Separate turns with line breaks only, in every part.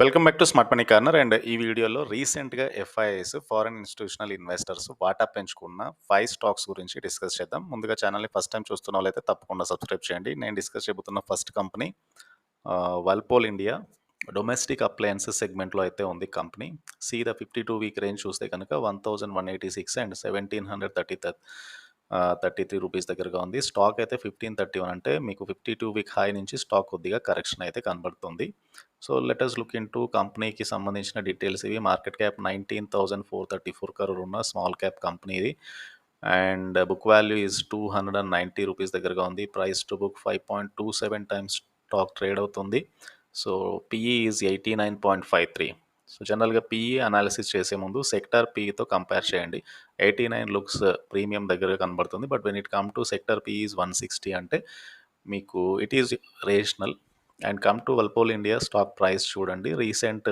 Welcome back to smart money corner. And ఈ వీడియోలో రీసెంట్గా ఎఫ్ఐఐస్ ఫారెన్ ఇన్స్టిట్యూషనల్ ఇన్వెస్టర్స్ వాటా పెంచుకున్న 5 స్టాక్స్ గురించి డిస్కస్ చేద్దాం. ముందుగా ఛానల్ని ఫస్ట్ టైం చూస్తున్న వాళ్ళైతే తప్పకుండా సబ్స్క్రైబ్ చేయండి. నేను డిస్కస్ చేయబోతున్న first company Whirlpool India. Domestic appliances సెగ్మెంట్లో అయితే ఉంది కంపెనీ. ద 52 వీక్ రేంజ్ చూస్తే కనుక 1186 అండ్ 1733 రూపీస్ దగ్గరగా ఉంది. స్టాక్ అయితే 1531, అంటే మీకు 52 వీక్ హై నుంచి స్టాక్ కొద్దిగా కరెక్షన్ అయితే కనబడుతుంది. So letters look into కంపెనీకి సంబంధించిన డీటెయిల్స్ ఇవి. మార్కెట్ క్యాప్ 19,434 crore ఉన్న స్మాల్ క్యాప్ కంపెనీ ఇది. And book value is 290 rupees దగ్గరగా ఉంది. Price to book 5.27 times stock trade అవుతుంది. So PE is 89.53. సో జనరల్గా పిఈ అనాలిసిస్ చేసే ముందు సెక్టార్ పిఈతో కంపేర్ చేయండి. 89 లుక్స్ ప్రీమియం దగ్గర కనబడుతుంది, but when it come to sector PE is 160, అంటే మీకు it is rational. And come to Whirlpool India stock price చూడండి. రీసెంట్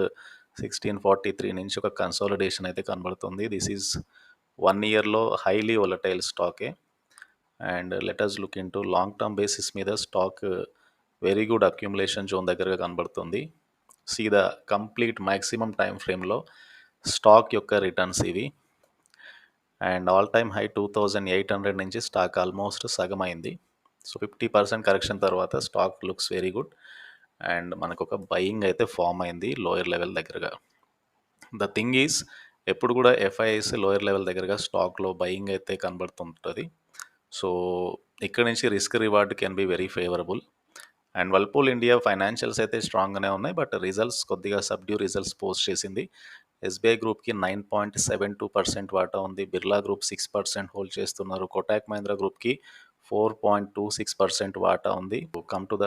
1643 నుంచి ఒక కన్సాలిడేషన్ అయితే కనబడుతుంది. దిస్ ఈజ్ 1 ఇయర్లో హైలీ వొలటైల్ స్టాకే. And let us look into long term basis మీద stock very good accumulation zone దగ్గరగా కనబడుతుంది. ద కంప్లీట్ మ్యాక్సిమం టైం ఫ్రేమ్లో స్టాక్ యొక్క రిటర్న్స్ ఇవి. అండ్ ఆల్ టైమ్ హై 2800 నుంచి స్టాక్ ఆల్మోస్ట్ సగం అయింది. సో 50% కరెక్షన్ తర్వాత stock looks very good. And మనకు ఒక బయింగ్ అయితే ఫామ్ అయింది లోయర్ లెవెల్ దగ్గరగా. ద థింగ్ ఈజ్, ఎప్పుడు కూడా ఎఫ్ఐఐస్ లోయర్ లెవెల్ దగ్గరగా స్టాక్లో బయింగ్ అయితే కనబడుతుంటుంది. సో ఇక్కడ నుంచి risk reward can be very favourable. And Whirlpool India financials అయితే స్ట్రాంగ్గానే ఉన్నాయి, బట్ రిజల్ట్స్ కొద్దిగా సబ్డ్యూ రిజల్ట్స్ పోస్ట్ చేసింది. ఎస్బీఐ గ్రూప్కి 9.72% వాటా ఉంది. బిర్లా గ్రూప్ 6% హోల్డ్ చేస్తున్నారు. కోటాక్ మహీంద్రా గ్రూప్కి 4.26% వాటా ఉంది. కమ్ టు ద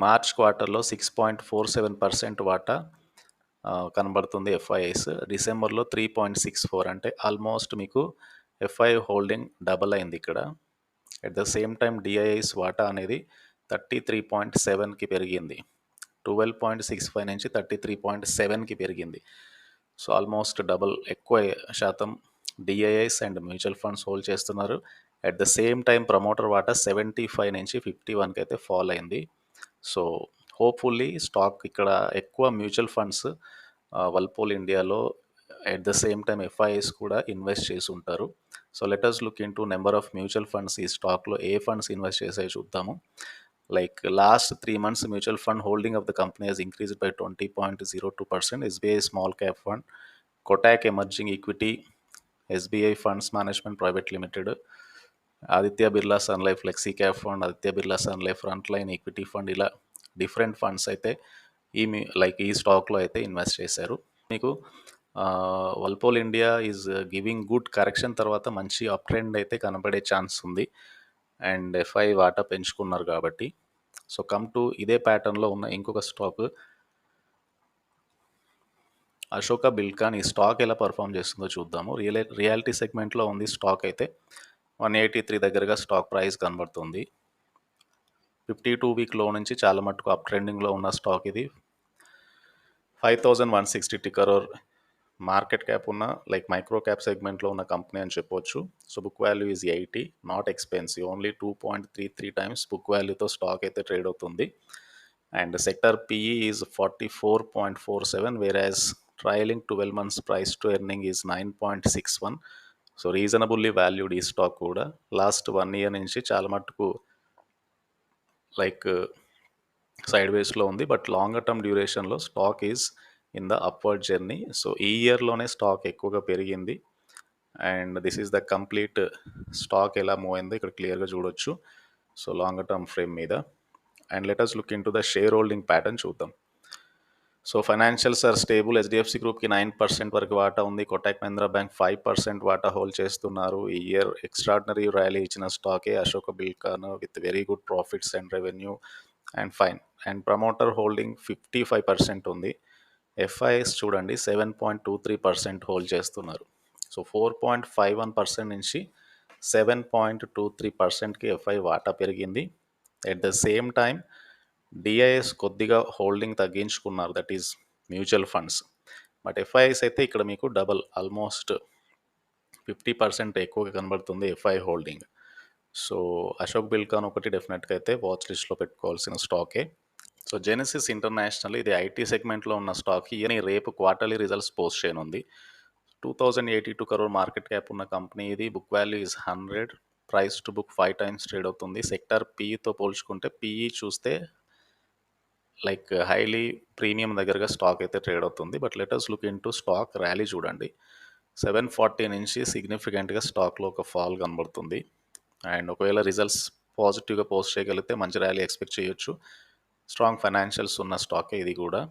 మార్చ్ క్వార్టర్లో 6.47% వాటా కనబడుతుంది ఎఫ్ఐఐస్. డిసెంబర్లో 3.64, అంటే ఆల్మోస్ట్ మీకు ఎఫ్ఐ హోల్డింగ్ డబల్ అయింది ఇక్కడ. At the same time DIIs వాటా అనేది 33.7కి పెరిగింది. 12.65 నుంచి 33.7కి పెరిగింది. సో ఆల్మోస్ట్ డబల్, ఎక్కువ శాతం DIIs and mutual funds hold చేస్తున్నారు. At the same time promoter వాటా 75 నుంచి 51కి అయితే ఫాల్ అయింది. సో హోప్ఫుల్లీ స్టాక్ ఇక్కడ ఎక్కువ మ్యూచువల్ ఫండ్స్ వల్పోల్ ఇండియాలో at the same time FIs కూడా ఇన్వెస్ట్ చేసి ఉంటారు. So letters look into number of mutual funds ఈ స్టాక్లో ఏ ఫండ్స్ ఇన్వెస్ట్ చేసాయో చూద్దాము. Like last 3 months mutual fund holding of the company has increased by 20.02%. SBI small cap fund, Kotak emerging equity, SBI funds management private limited, Aditya Birla Sun Life flexi cap fund, Aditya Birla Sun Life front line equity fund, ఇలా different funds అయితే ఈ స్టాక్లో అయితే invest చేశారు. మీకు Whirlpool India is giving good correction తర్వాత మంచి up trend అయితే కనబడే ఛాన్స్ ఉంది. అండ్ ఎఫ్ఐ వాటా పెంచుకున్నారు కాబట్టి. సో కమ్ టు ఇదే ప్యాటర్న్లో ఉన్న ఇంకొక స్టాక్ అశోక బిల్కాన్. ఈ స్టాక్ ఎలా పర్ఫామ్ చేస్తుందో చూద్దాము. రియాలిటీ సెగ్మెంట్లో ఉంది స్టాక్ అయితే. 183 దగ్గరగా స్టాక్ ప్రైస్ కనబడుతుంది. 52 వీక్ లో నుంచి చాలా మటుకు అప్ ట్రెండింగ్లో ఉన్న స్టాక్ ఇది. 5,160 crore మార్కెట్ క్యాప్ ఉన్న, లైక్ మైక్రో క్యాప్ సెగ్మెంట్లో ఉన్న కంపెనీ అని చెప్పొచ్చు. So book value is 80, not expensive, only 2.33 times book వాల్యూతో స్టాక్ అయితే ట్రేడ్ అవుతుంది. And sector PE is 44.47, whereas trailing 12 months price to earning is 9.61. So reasonably valued ఈ stock కూడా. లాస్ట్ 1 year నుంచి చాలా మటుకు లైక్ సైడ్ వేస్లో ఉంది, బట్ లాంగర్ టర్మ్ డ్యూరేషన్లో stock is in the upward journey. So ఈ ఇయర్లోనే స్టాక్ ఎక్కువగా పెరిగింది. And this is the complete stock ఎలా మూవ్ అయిందో ఇక్కడ క్లియర్గా చూడొచ్చు. సో లాంగర్ టర్మ్ ఫ్రేమ్ మీద. And let us look into the share holding pattern చూద్దాం. So financials are stable. HDFC గ్రూప్కి 9% వరకు వాటా ఉంది. కోటాక్ మహీంద్రా బ్యాంక్ 5% వాటా హోల్డ్ చేస్తున్నారు. ఈ ఇయర్ ఎక్స్ట్రాడినరీ ర్యాలీ ఇచ్చిన స్టాకే Ashoka Buildcon with very good profits and revenue and fine. And promoter holding 55% ఉంది. ఎఫ్ఐఎస్ చూడండి 7.23% హోల్డ్ చేస్తున్నారు. సో 4.51% నుంచి 7.23%కి ఎఫ్ఐ వాటా పెరిగింది. At the same time DIIs కొద్దిగా హోల్డింగ్ తగ్గించుకున్నారు, that is mutual funds. But FIIs అయితే ఇక్కడ మీకు డబల్, ఆల్మోస్ట్ 50% ఎక్కువగా కనబడుతుంది FII holding. So Ashok Buildcon ఒకటి డెఫినెట్గా అయితే వాచ్ లిస్ట్లో పెట్టుకోవాల్సిన స్టాకే. సో, జెనసిస్ ఇంటర్నేషనల్ ఇది ఐటీ సెగ్మెంట్‌లో ఉన్న స్టాక్. ఇయని రేపు క్వార్టర్లీ రిజల్ట్స్ పోస్ట్ చేయనుంది. 2082 crore మార్కెట్ క్యాప్ ఉన్న కంపెనీ ఇది. Book value is 100. Price to book 5 times trade అవుతుంది. సెక్టార్ పీఈతో పోల్చుకుంటే పీఈ చూస్తే లైక్ హైలీ ప్రీమియం దగ్గరగా స్టాక్ అయితే ట్రేడ్ అవుతుంది. But let us look into stock rally చూడండి. 740 నుంచి సిగ్నిఫికెంట్‌గా స్టాక్‌లో ఒక ఫాల్ కనబడుతుంది. అండ్ ఒకవేళ రిజల్ట్స్ పాజిటివ్‌గా పోస్ట్ చేయగలిగితే మంచి ర్యాలీ ఎక్స్‌పెక్ట్ చేయొచ్చు. స్ట్రాంగ్ ఫైనాన్షియల్స్ ఉన్న స్టాకే ఇది కూడా.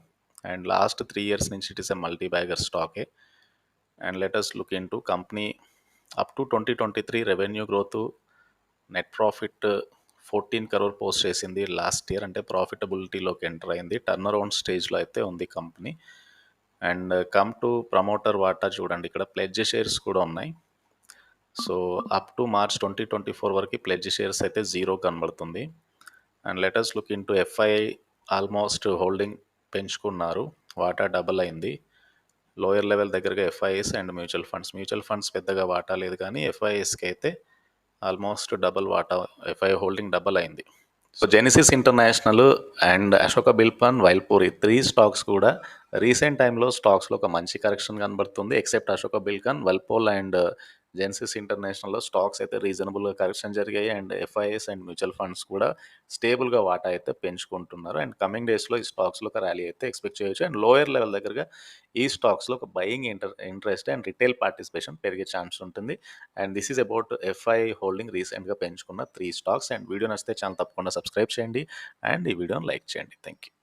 అండ్ లాస్ట్ 3 ఇయర్స్ నుంచి it is a multi bagger స్టాకే. And let us look into company up to 2023 revenue growth, net profit 14 crore post చేసింది లాస్ట్ ఇయర్. అంటే ప్రాఫిటబిలిటీలోకి ఎంటర్ అయింది. టర్న్ అరౌండ్ స్టేజ్లో అయితే ఉంది కంపెనీ. అండ్ కమ్ టు ప్రమోటర్ వాటా చూడండి, ఇక్కడ ప్లెడ్జ్ షేర్స్ కూడా ఉన్నాయి. సో అప్ టు మార్చ్ 2024 వరకు ప్లెడ్జ్ షేర్స్ అయితే 0 కనబడుతుంది. And let us look into FII almost holding పెంచుకున్నారు. వాటా డబల్ అయింది. లోయర్ లెవెల్ దగ్గరగా ఎఫ్ఐఎస్ అండ్ మ్యూచువల్ ఫండ్స్ పెద్దగా వాటా లేదు, కానీ ఎఫ్ఐఎస్కి అయితే ఆల్మోస్ట్ డబల్ వాటా, ఎఫ్ఐ హోల్డింగ్ డబల్ అయింది. So Genesis International and Ashoka Buildcon, Whirlpool ఈ 3 స్టాక్స్ కూడా రీసెంట్ టైంలో స్టాక్స్లో ఒక మంచి కరెక్షన్ కనబడుతుంది. Except Ashoka Buildcon, Whirlpool and Genesis ఇంటర్నేషనల్లో స్టాక్స్ అయితే రీజనబుల్గా కరెక్షన్ జరిగాయి. And FIIs and mutual funds కూడా స్టేబుల్గా వాటా అయితే పెంచుకుంటున్నారు. అండ్ కమింగ్ డేస్లో ఈ స్టాక్స్లో ఒక ర్యాలీ అయితే ఎక్స్పెక్ట్ చేయొచ్చు. అండ్ లోయర్ లెవెల్ దగ్గరగా ఈ స్టాక్స్లో ఒక buying interest and retail participation పెరిగే ఛాన్స్ ఉంటుంది. And this is about FI holding రీసెంట్గా పెంచుకున్న 3 స్టాక్స్. అండ్ వీడియో నచ్చితే ఛానల్ తప్పకుండా సబ్స్క్రైబ్ చేయండి అండ్ ఈ వీడియోని లైక్ చేయండి. Thank you.